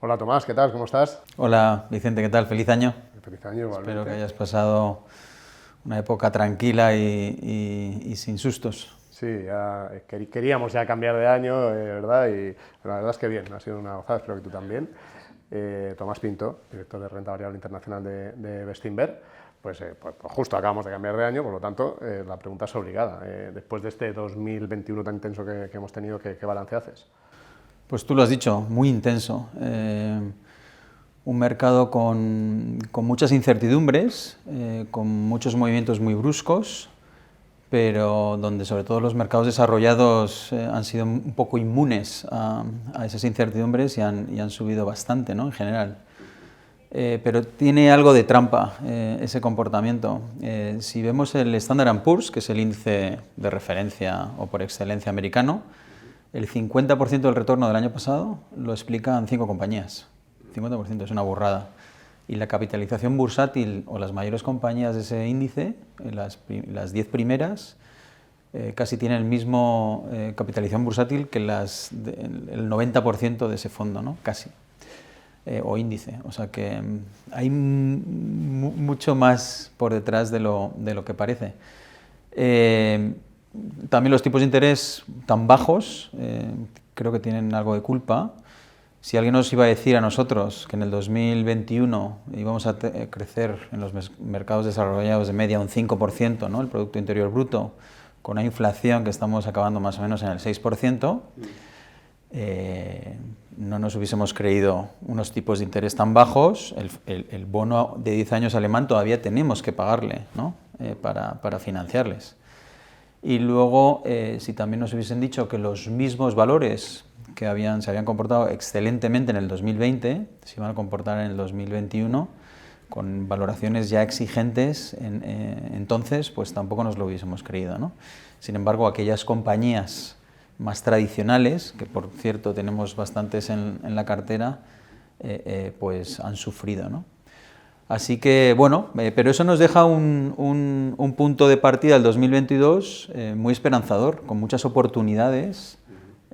Hola Tomás, ¿qué tal? ¿Cómo estás? Hola Vicente, ¿qué tal? Feliz año. Feliz año igualmente. Espero que hayas pasado una época tranquila y sin sustos. Sí, ya queríamos ya cambiar de año, ¿verdad? Y la verdad es que bien, ha sido una gozada, espero que tú también. Tomás Pinto, director de Renta Variable Internacional de Bestinver, pues justo acabamos de cambiar de año, por lo tanto, la pregunta es obligada. Después de este 2021 tan intenso que hemos tenido, ¿qué balance haces? Pues tú lo has dicho, muy intenso. Un mercado con muchas incertidumbres, con muchos movimientos muy bruscos, pero donde sobre todo los mercados desarrollados han sido un poco inmunes a esas incertidumbres y han subido bastante, ¿no? En general. Pero tiene algo de trampa ese comportamiento. Si vemos el Standard & Poor's, que es el índice de referencia o por excelencia americano, el 50% del retorno del año pasado lo explican 5 compañías. 50% es una burrada. Y la capitalización bursátil o las mayores compañías de ese índice, las 10 primeras, casi tienen el mismo capitalización bursátil que el 90% de ese fondo, ¿no? Casi. O índice. O sea que hay mucho más por detrás de lo que parece. También los tipos de interés tan bajos creo que tienen algo de culpa. Si alguien nos iba a decir a nosotros que en el 2021 íbamos a crecer en los mercados desarrollados de media un 5%, ¿no? El Producto Interior Bruto, con una inflación que estamos acabando más o menos en el 6%, no nos hubiésemos creído unos tipos de interés tan bajos. El bono de 10 años alemán todavía tenemos que pagarle, ¿no? Para financiarles. Y luego, si también nos hubiesen dicho que los mismos valores que se habían comportado excelentemente en el 2020, se iban a comportar en el 2021, con valoraciones ya exigentes, entonces pues tampoco nos lo hubiésemos creído, ¿no? Sin embargo, aquellas compañías más tradicionales, que por cierto tenemos bastantes en la cartera, pues han sufrido, ¿no? Así que, bueno, pero eso nos deja un punto de partida del 2022 muy esperanzador, con muchas oportunidades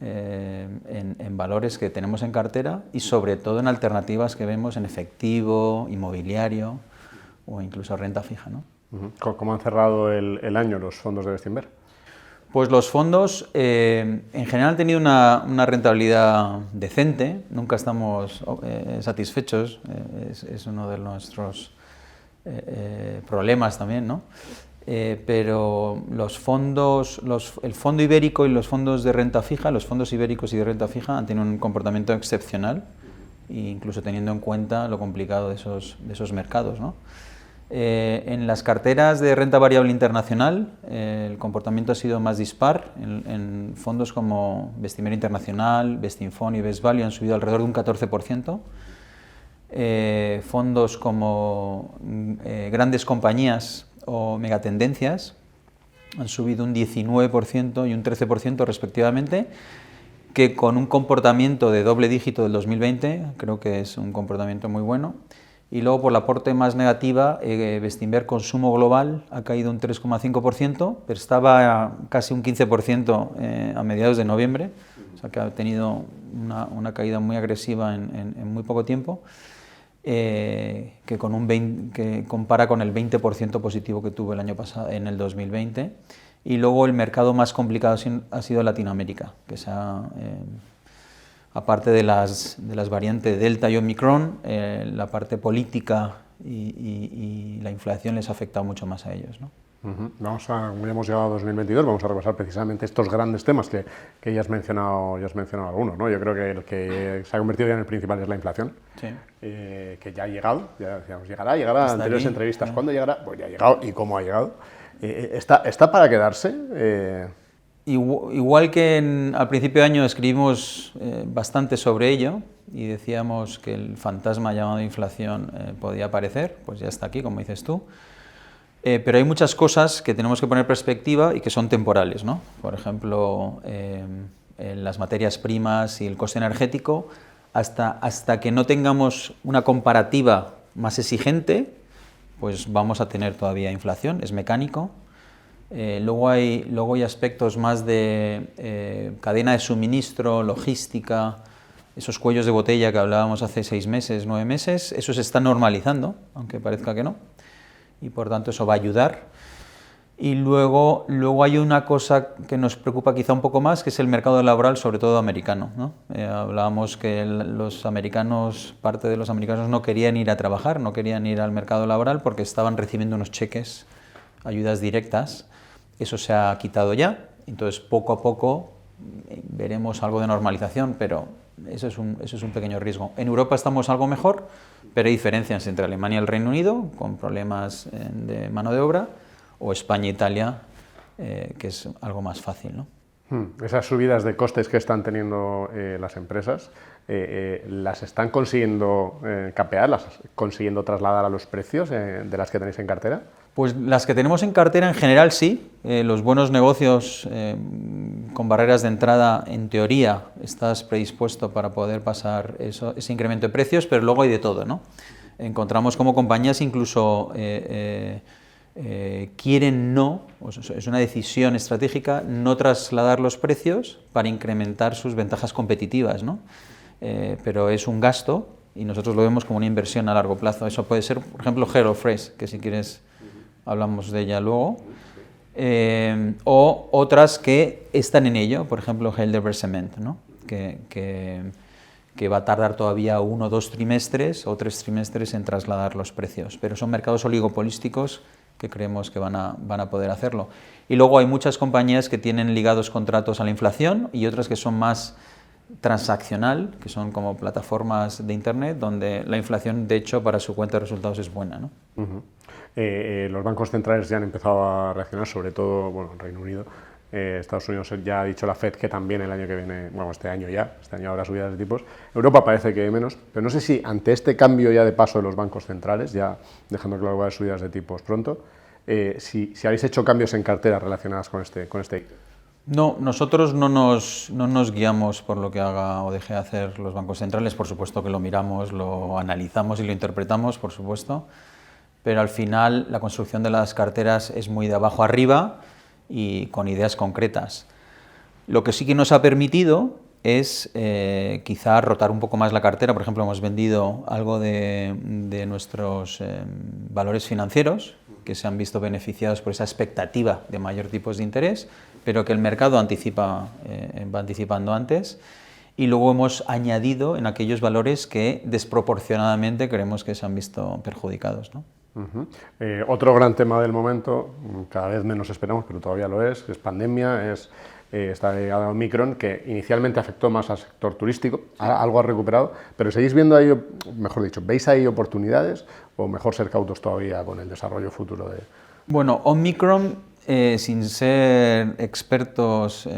en valores que tenemos en cartera y sobre todo en alternativas que vemos en efectivo, inmobiliario o incluso renta fija, ¿no? ¿Cómo han cerrado el año los fondos de Bestinver? Pues los fondos en general han tenido una rentabilidad decente, nunca estamos satisfechos, es uno de nuestros problemas también, ¿no? Pero los fondos, el fondo ibérico y los fondos de renta fija, los fondos ibéricos y de renta fija han tenido un comportamiento excepcional, incluso teniendo en cuenta lo complicado de esos mercados, ¿no? En las carteras de renta variable internacional el comportamiento ha sido más dispar. En fondos como Bestinver Internacional, Bestinfond y Best Value han subido alrededor de un 14%. Fondos como grandes compañías o megatendencias han subido un 19% y un 13% respectivamente, que con un comportamiento de doble dígito del 2020 creo que es un comportamiento muy bueno. Y luego, por la parte más negativa, Bestinver Consumo Global ha caído un 3,5%, pero estaba casi un 15% a mediados de noviembre, o sea que ha tenido una caída muy agresiva en muy poco tiempo, que compara con el 20% positivo que tuvo el año pasado, en el 2020. Y luego el mercado más complicado ha sido Latinoamérica, que aparte de las variantes Delta y Omicron, la parte política y la inflación les ha afectado mucho más a ellos, ¿no? Como ya hemos llegado a 2022, vamos a repasar precisamente estos grandes temas que ya has mencionado algunos, ¿no? Yo creo que el que se ha convertido ya en el principal es la inflación, Sí. Que ya ha llegado, ya decíamos, llegará en anteriores aquí, entrevistas. claro. ¿Cuándo llegará? Pues ya ha llegado. ¿Y cómo ha llegado? ¿Está para quedarse? Igual que al principio de año escribimos bastante sobre ello y decíamos que el fantasma llamado inflación podía aparecer, pues ya está aquí, como dices tú. Pero hay muchas cosas que tenemos que poner en perspectiva y que son temporales, ¿no? Por ejemplo, las materias primas y el coste energético, hasta que no tengamos una comparativa más exigente, pues vamos a tener todavía inflación, es mecánico. Luego hay aspectos más de cadena de suministro, logística, esos cuellos de botella que hablábamos hace 6 meses, 9 meses, eso se está normalizando, aunque parezca que no, y por tanto eso va a ayudar. Y luego hay una cosa que nos preocupa quizá un poco más, que es el mercado laboral, sobre todo americano, ¿no? Hablábamos que los americanos, parte de los americanos no querían ir a trabajar, no querían ir al mercado laboral porque estaban recibiendo unos cheques, ayudas directas. Eso se ha quitado ya, entonces poco a poco veremos algo de normalización, pero eso es un pequeño riesgo. En Europa estamos algo mejor, pero hay diferencias entre Alemania y el Reino Unido, con problemas de mano de obra, o España e Italia, que es algo más fácil, ¿no? Esas subidas de costes que están teniendo las empresas, ¿las están consiguiendo capear, las consiguiendo trasladar a los precios de las que tenéis en cartera? Pues las que tenemos en cartera en general sí. Los buenos negocios con barreras de entrada, en teoría, estás predispuesto para poder pasar ese incremento de precios, pero luego hay de todo, ¿no? Encontramos como compañías incluso quieren es una decisión estratégica, no trasladar los precios para incrementar sus ventajas competitivas, ¿no? Pero es un gasto y nosotros lo vemos como una inversión a largo plazo. Eso puede ser, por ejemplo, HelloFresh, que si quieres hablamos de ella luego, o otras que están en ello, por ejemplo, Heidelberg, ¿no? que va a tardar todavía 1 o 2 trimestres o 3 trimestres en trasladar los precios, pero son mercados oligopolísticos que creemos que van a poder hacerlo. Y luego hay muchas compañías que tienen ligados contratos a la inflación y otras que son más transaccional, que son como plataformas de Internet, donde la inflación, de hecho, para su cuenta de resultados es buena, ¿no? Los bancos centrales ya han empezado a reaccionar, sobre todo, bueno, en Reino Unido. Estados Unidos ya ha dicho la FED que también el año que viene, bueno, este año habrá subidas de tipos. Europa parece que menos, pero no sé si ante este cambio ya de paso de los bancos centrales, ya dejando claro que va a haber subidas de tipos pronto, si habéis hecho cambios en cartera relacionadas con este No, nosotros no nos guiamos por lo que haga o deje de hacer los bancos centrales. Por supuesto que lo miramos, lo analizamos y lo interpretamos, por supuesto, pero al final la construcción de las carteras es muy de abajo arriba y con ideas concretas. Lo que sí que nos ha permitido es quizá rotar un poco más la cartera. Por ejemplo, hemos vendido algo de nuestros valores financieros que se han visto beneficiados por esa expectativa de mayor tipos de interés, pero que el mercado va anticipando antes, y luego hemos añadido en aquellos valores que desproporcionadamente creemos que se han visto perjudicados, ¿no? Otro gran tema del momento, cada vez menos esperamos, pero todavía lo es pandemia, está ligado a Omicron, que inicialmente afectó más al sector turístico, algo ha recuperado, pero ¿seguís viendo ahí, mejor dicho, veis ahí oportunidades o mejor ser cautos todavía con el desarrollo futuro de...? Bueno, Omicron, sin ser expertos,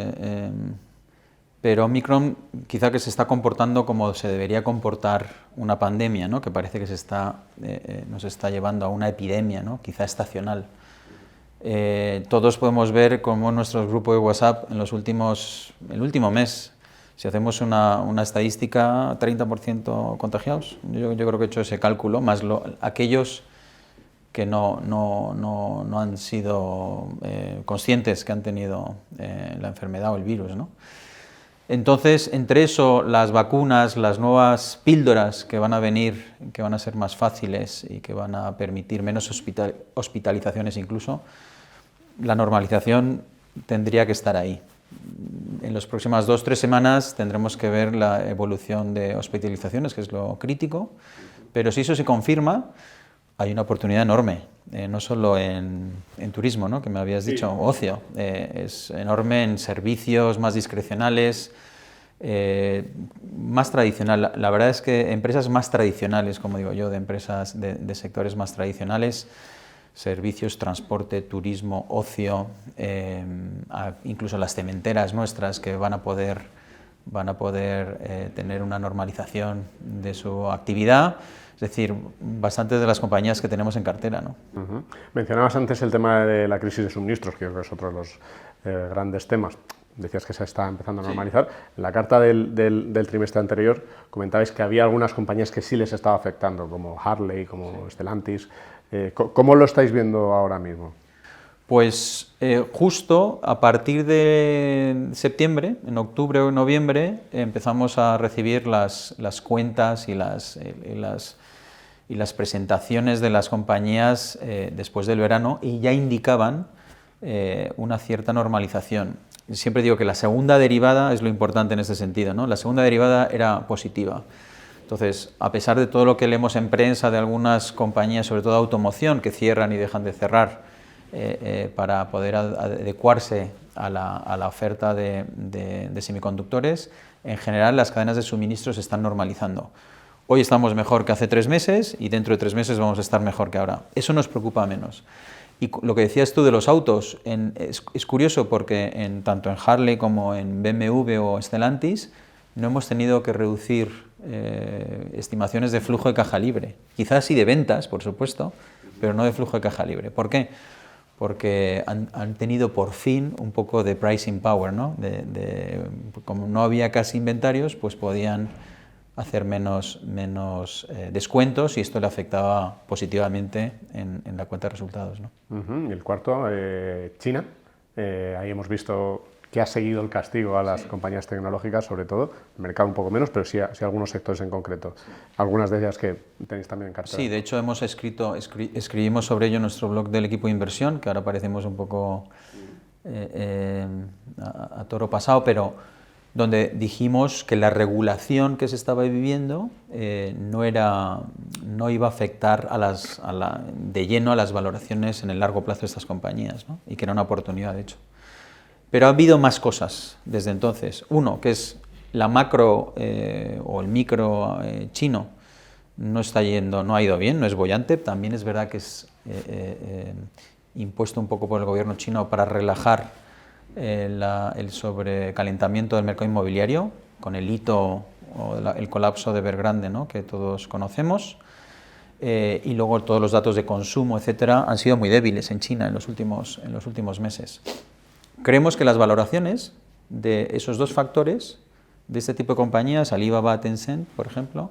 pero Omicron quizá que se está comportando como se debería comportar una pandemia, ¿no? Que parece que nos está llevando a una epidemia, ¿no? Quizá estacional. Todos podemos ver cómo en nuestro grupo de WhatsApp el último mes, si hacemos una estadística, 30% contagiados. Yo creo que he hecho ese cálculo, más aquellos que no han sido conscientes que han tenido la enfermedad o el virus, ¿no? Entonces, entre eso, las vacunas, las nuevas píldoras que van a venir, que van a ser más fáciles y que van a permitir menos hospitalizaciones incluso, la normalización tendría que estar ahí. En las próximas 2 o 3 semanas tendremos que ver la evolución de hospitalizaciones, que es lo crítico, pero si eso se confirma, hay una oportunidad enorme, no solo en turismo, ¿no? Que me habías dicho, ocio, es enorme en servicios más discrecionales, más tradicional. La verdad es que empresas más tradicionales, como digo yo, de empresas de sectores más tradicionales, servicios, transporte, turismo, ocio, incluso las cementeras nuestras que van a poder tener una normalización de su actividad. Es decir, bastantes de las compañías que tenemos en cartera, ¿no? Mencionabas antes el tema de la crisis de suministros, que creo que es otro de los grandes temas. Decías que se está empezando a normalizar. Sí. En la carta del trimestre anterior comentabais que había algunas compañías que sí les estaba afectando, como Harley, como Stellantis. ¿Cómo lo estáis viendo ahora mismo? Pues justo a partir de septiembre, en octubre o noviembre, empezamos a recibir las cuentas y las presentaciones de las compañías después del verano, y ya indicaban una cierta normalización. Siempre digo que la segunda derivada es lo importante en este sentido, ¿no? La segunda derivada era positiva. Entonces, a pesar de todo lo que leemos en prensa de algunas compañías, sobre todo de automoción, que cierran y dejan de cerrar para poder adecuarse a la oferta de semiconductores, en general las cadenas de suministro se están normalizando. Hoy estamos mejor que hace 3 meses y dentro de 3 meses vamos a estar mejor que ahora. Eso nos preocupa menos. Y lo que decías tú de los autos, es curioso porque tanto en Harley como en BMW o Stellantis no hemos tenido que reducir estimaciones de flujo de caja libre. Quizás sí de ventas, por supuesto, pero no de flujo de caja libre. ¿Por qué? Porque han tenido por fin un poco de pricing power, ¿no? Como no había casi inventarios, pues podían hacer menos descuentos, y esto le afectaba positivamente en la cuenta de resultados, ¿no? Y el cuarto, China. Ahí hemos visto que ha seguido el castigo a las compañías tecnológicas, sobre todo, el mercado un poco menos, pero sí algunos sectores en concreto. Algunas de ellas que tenéis también en cartera. Sí, de hecho escribimos sobre ello en nuestro blog del equipo de inversión, que ahora parecemos un poco a toro pasado, pero donde dijimos que la regulación que se estaba viviendo no iba a afectar de lleno a las valoraciones en el largo plazo de estas compañías, ¿no? Y que era una oportunidad, de hecho. Pero ha habido más cosas desde entonces. Uno, que es la macro o el micro chino, no ha ido bien, no es boyante. También es verdad que es impuesto un poco por el gobierno chino para relajar el sobrecalentamiento del mercado inmobiliario, con el hito o el colapso de Evergrande, ¿no?, que todos conocemos. Y luego todos los datos de consumo, etcétera, han sido muy débiles en China en los últimos meses. Creemos que las valoraciones de esos dos factores, de este tipo de compañías, Alibaba, Tencent, por ejemplo,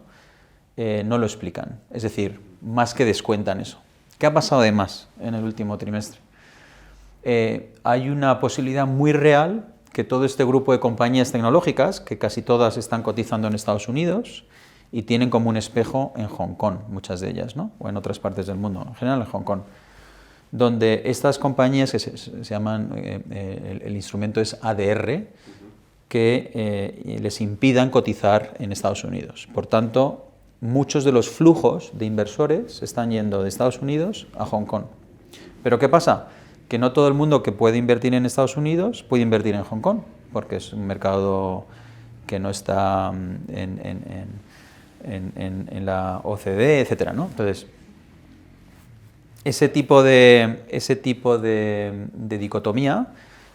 no lo explican. Es decir, más que descuentan eso. ¿Qué ha pasado de más en el último trimestre? Hay una posibilidad muy real que todo este grupo de compañías tecnológicas, que casi todas están cotizando en Estados Unidos y tienen como un espejo en Hong Kong, muchas de ellas, ¿no?, o en otras partes del mundo, en general en Hong Kong, donde estas compañías que se llaman, el instrumento es ADR, que les impidan cotizar en Estados Unidos. Por tanto, muchos de los flujos de inversores están yendo de Estados Unidos a Hong Kong. ¿Pero qué pasa? Que no todo el mundo que puede invertir en Estados Unidos puede invertir en Hong Kong, porque es un mercado que no está en la OCDE, etcétera, ¿no? Entonces, ese tipo de dicotomía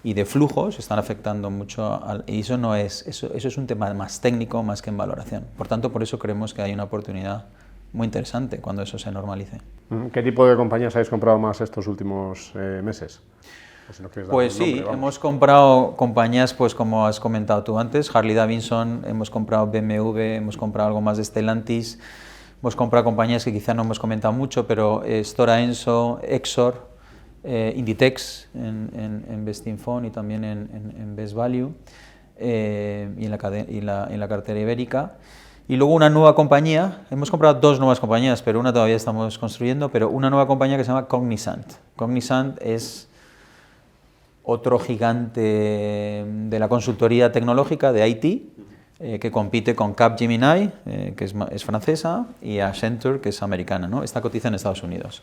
y de flujos están afectando mucho, y eso es un tema más técnico más que en valoración. Por tanto, por eso creemos que hay una oportunidad muy interesante cuando eso se normalice. ¿Qué tipo de compañías habéis comprado más estos últimos meses? Si no pues sí, nombre, hemos comprado compañías, pues como has comentado tú antes, Harley Davidson, hemos comprado BMW, hemos comprado algo más de Stellantis, hemos comprado compañías que quizá no hemos comentado mucho, pero Stora Enso, Exor, Inditex en Bestinfon y también en Best Value, y en la cartera ibérica. Y luego una nueva compañía, hemos comprado 2 nuevas compañías, pero una todavía estamos construyendo, pero una nueva compañía que se llama Cognizant. Cognizant es otro gigante de la consultoría tecnológica de IT, que compite con Capgemini, que es francesa, y Accenture, que es americana, ¿no? Esta cotiza en Estados Unidos.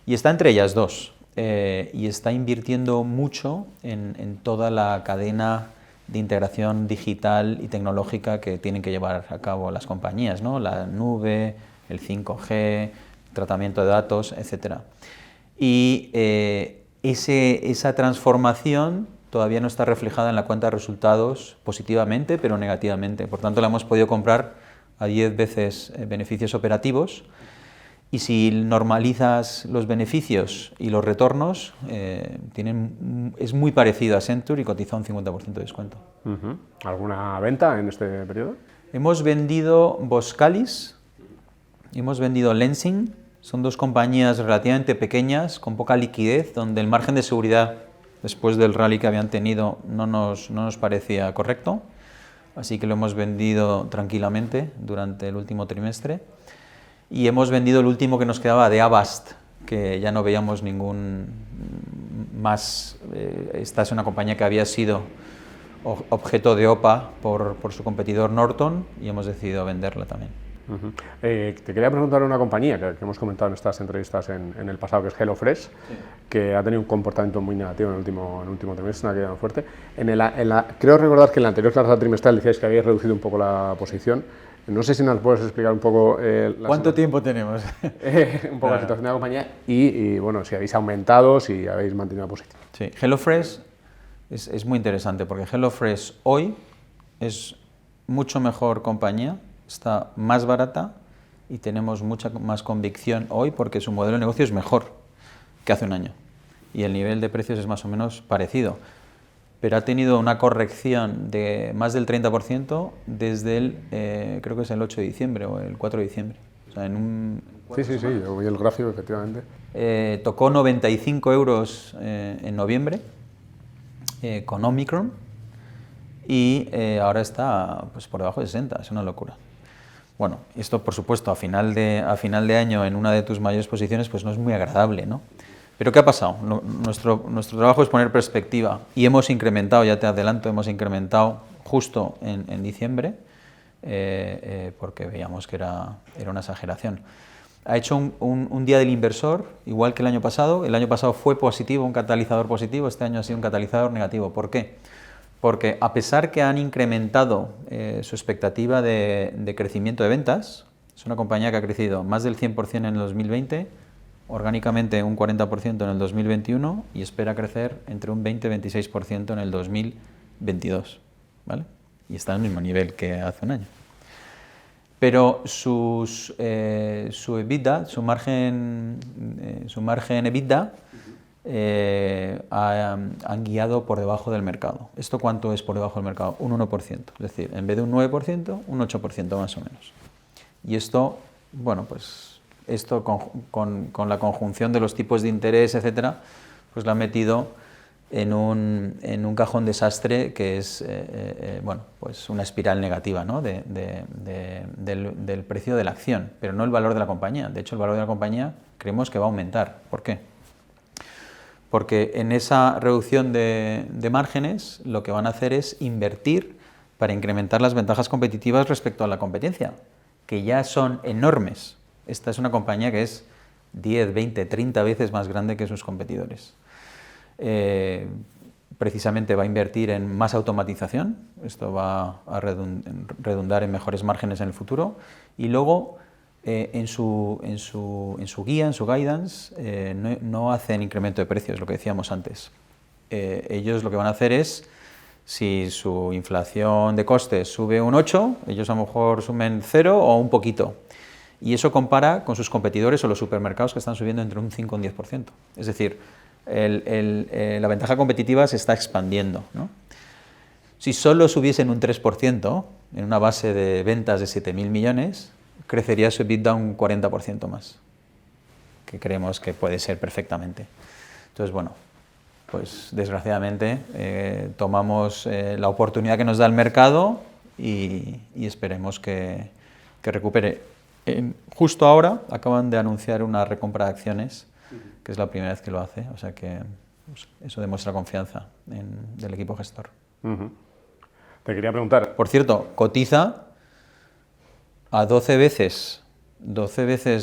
Y está entre ellas dos, y está invirtiendo mucho en toda la cadena de integración digital y tecnológica que tienen que llevar a cabo las compañías, ¿no? La nube, el 5G, tratamiento de datos, etc. Y esa transformación todavía no está reflejada en la cuenta de resultados positivamente, pero negativamente. Por tanto, la hemos podido comprar a 10 veces beneficios operativos, y si normalizas los beneficios y los retornos, es muy parecido a Accenture y cotiza un 50% de descuento. ¿Alguna venta en este periodo? Hemos vendido Boskalis, hemos vendido Lenzing, Son dos compañías relativamente pequeñas, con poca liquidez, donde el margen de seguridad, después del rally que habían tenido, no nos parecía correcto. Así que lo hemos vendido tranquilamente durante el último trimestre. Y hemos vendido el último que nos quedaba de Avast, que ya no veíamos ningún más. Esta es una compañía que había sido objeto de OPA por su competidor Norton y hemos decidido venderla también. Te quería preguntar una compañía que hemos comentado en estas entrevistas en el pasado, que es HelloFresh, sí, que ha tenido un comportamiento muy negativo en el último trimestre, una caída muy fuerte. Creo recordar que en la anterior carta trimestral decíais que habéis reducido un poco la posición. No sé si nos puedes explicar un poco... ¿Cuánto tiempo tenemos? Un poco la situación de la compañía y bueno, si habéis aumentado, si habéis mantenido la posición. Sí, HelloFresh es muy interesante porque HelloFresh hoy es mucho mejor compañía, está más barata y tenemos mucha más convicción hoy porque su modelo de negocio es mejor que hace un año y el nivel de precios es más o menos parecido, pero ha tenido una corrección de más del 30% desde creo que es el 8 de diciembre o el 4 de diciembre. O sea, Sí, yo vi el gráfico, efectivamente. Tocó 95 euros en noviembre con Omicron y ahora está pues, por debajo de 60, es una locura. Bueno, esto por supuesto a final de año en una de tus mayores posiciones pues no es muy agradable, ¿no? Pero ¿qué ha pasado? Nuestro trabajo es poner perspectiva y hemos incrementado, ya te adelanto, hemos incrementado justo en diciembre porque veíamos que era una exageración. Ha hecho un día del inversor, igual que el año pasado fue positivo, un catalizador positivo, este año ha sido un catalizador negativo. ¿Por qué? Porque a pesar que han incrementado su expectativa de crecimiento de ventas, es una compañía que ha crecido más del 100% en el 2020, orgánicamente un 40% en el 2021 y espera crecer entre un 20 y 26% en el 2022, ¿vale? Y está al mismo nivel que hace un año. Pero su EBITDA, su margen EBITDA, han guiado por debajo del mercado. ¿Esto cuánto es por debajo del mercado? Un 1%. Es decir, en vez de un 9%, un 8% más o menos. Y esto, bueno, pues esto con la conjunción de los tipos de interés, etcétera, pues lo ha metido en un cajón desastre que es bueno, pues una espiral negativa, ¿no? del precio de la acción, pero no el valor de la compañía. De hecho, el valor de la compañía creemos que va a aumentar. ¿Por qué? Porque en esa reducción de márgenes lo que van a hacer es invertir para incrementar las ventajas competitivas respecto a la competencia, que ya son enormes. Esta es una compañía que es 10, 20, 30 veces más grande que sus competidores. Precisamente va a invertir en más automatización, esto va a redundar en mejores márgenes en el futuro, y luego en su guía, en su guidance, no hacen incremento de precios, lo que decíamos antes. Ellos lo que van a hacer es, si su inflación de costes sube un 8, ellos a lo mejor sumen 0 o un poquito. Y eso compara con sus competidores o los supermercados que están subiendo entre un 5 y un 10%. Es decir, la ventaja competitiva se está expandiendo, ¿no? Si solo subiesen un 3% en una base de ventas de 7.000 millones, crecería su EBITDA un 40% más, que creemos que puede ser perfectamente. Entonces, bueno, pues desgraciadamente tomamos la oportunidad que nos da el mercado y esperemos que recupere. Justo ahora acaban de anunciar una recompra de acciones, que es la primera vez que lo hace, o sea que pues, eso demuestra confianza del equipo gestor. Te quería preguntar... Por cierto, cotiza a 12 veces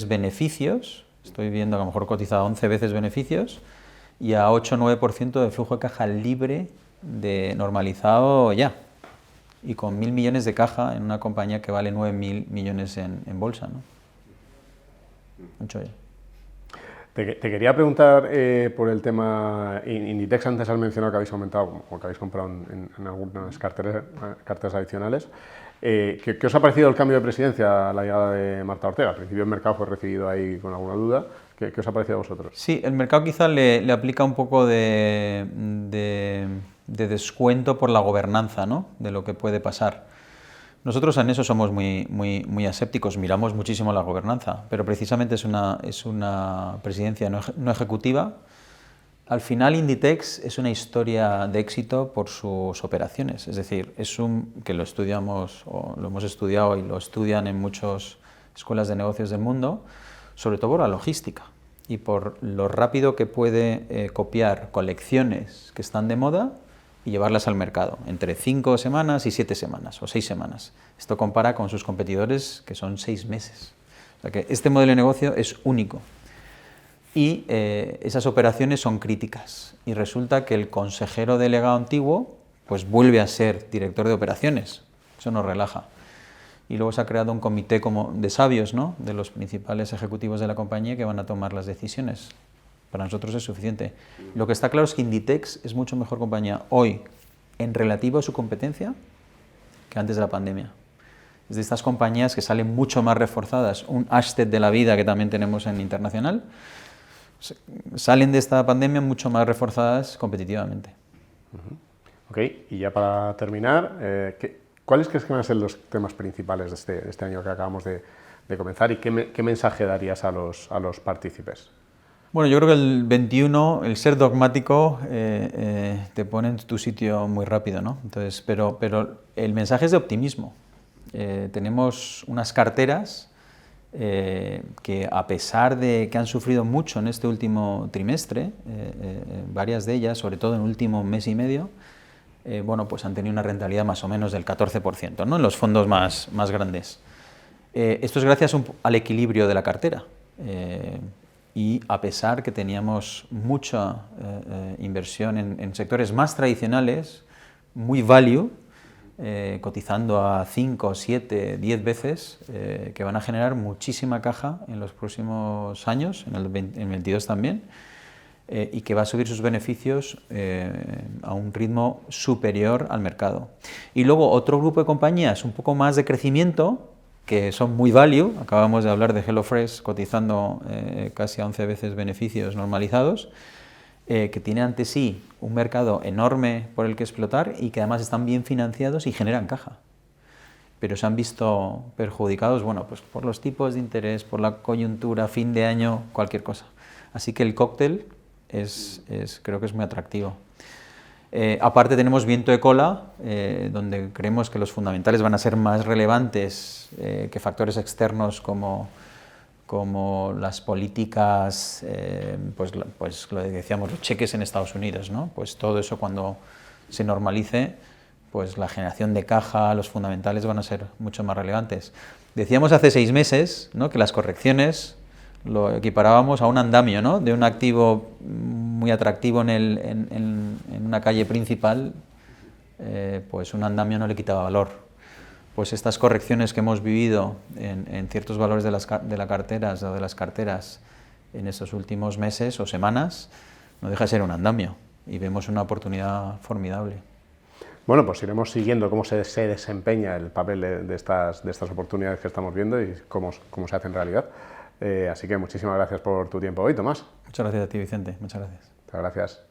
beneficios, estoy viendo que a lo mejor cotiza a 11 veces beneficios, y a 8-9% de flujo de caja libre normalizado ya. Y con 1.000 millones de caja en una compañía que vale 9.000 millones en bolsa, ¿no? Mucho ya. Te quería preguntar por el tema Inditex. Antes has mencionado que habéis aumentado o que habéis comprado en algunas carteras adicionales. ¿Qué os ha parecido el cambio de presidencia a la llegada de Marta Ortega? Al principio el mercado fue recibido ahí con alguna duda. ¿Qué os ha parecido a vosotros? Sí, el mercado quizá le aplica un poco de descuento por la gobernanza, ¿no? De lo que puede pasar. Nosotros en eso somos muy asépticos, miramos muchísimo la gobernanza, pero precisamente es una presidencia no ejecutiva. Al final Inditex es una historia de éxito por sus operaciones, es decir, que lo estudiamos o lo hemos estudiado y lo estudian en muchas escuelas de negocios del mundo, sobre todo por la logística y por lo rápido que puede copiar colecciones que están de moda y llevarlas al mercado, entre 5 semanas y 7 semanas o 6 semanas. Esto compara con sus competidores, que son 6 meses. O sea que este modelo de negocio es único. Y esas operaciones son críticas. Y resulta que el consejero delegado antiguo pues vuelve a ser director de operaciones. Eso nos relaja. Y luego se ha creado un comité como de sabios, ¿no?, de los principales ejecutivos de la compañía que van a tomar las decisiones. Para nosotros es suficiente. Lo que está claro es que Inditex es mucho mejor compañía hoy en relativo a su competencia que antes de la pandemia. Es de estas compañías que salen mucho más reforzadas, un Ashtead de la vida que también tenemos en internacional, salen de esta pandemia mucho más reforzadas competitivamente. Ok, y ya para terminar, ¿cuáles crees que van a ser los temas principales de este año que acabamos de comenzar y qué mensaje darías a los partícipes? Bueno, yo creo que el 21, el ser dogmático, te pone en tu sitio muy rápido, ¿no? Entonces, pero el mensaje es de optimismo. Tenemos unas carteras que, a pesar de que han sufrido mucho en este último trimestre, varias de ellas, sobre todo en el último mes y medio, bueno, pues han tenido una rentabilidad más o menos del 14%, ¿no?, en los fondos más grandes. Esto es gracias al equilibrio de la cartera. Y a pesar que teníamos mucha inversión en sectores más tradicionales, muy value, cotizando a 5, 7, 10 veces, que van a generar muchísima caja en los próximos años, en el 22 también, y que va a subir sus beneficios a un ritmo superior al mercado. Y luego otro grupo de compañías un poco más de crecimiento, que son muy value, acabamos de hablar de HelloFresh cotizando casi a 11 veces beneficios normalizados, que tiene ante sí un mercado enorme por el que explotar y que además están bien financiados y generan caja. Pero se han visto perjudicados, bueno, pues por los tipos de interés, por la coyuntura, fin de año, cualquier cosa. Así que el cóctel creo que es muy atractivo. Aparte tenemos viento de cola, donde creemos que los fundamentales van a ser más relevantes que factores externos como las políticas, pues lo que decíamos, los cheques en Estados Unidos, ¿no? Pues todo eso, cuando se normalice, pues la generación de caja, los fundamentales van a ser mucho más relevantes. Decíamos hace 6 meses, ¿no?, que las correcciones lo equiparábamos a un andamio, ¿no?, de un activo muy atractivo en una calle principal, pues un andamio no le quitaba valor. Pues estas correcciones que hemos vivido en ciertos valores de las carteras en estos últimos meses o semanas no deja de ser un andamio y vemos una oportunidad formidable. Bueno, pues iremos siguiendo cómo se desempeña el papel de estas oportunidades que estamos viendo y cómo se hace en realidad. Así que muchísimas gracias por tu tiempo hoy, Tomás. Muchas gracias a ti, Vicente. Muchas gracias. Muchas gracias.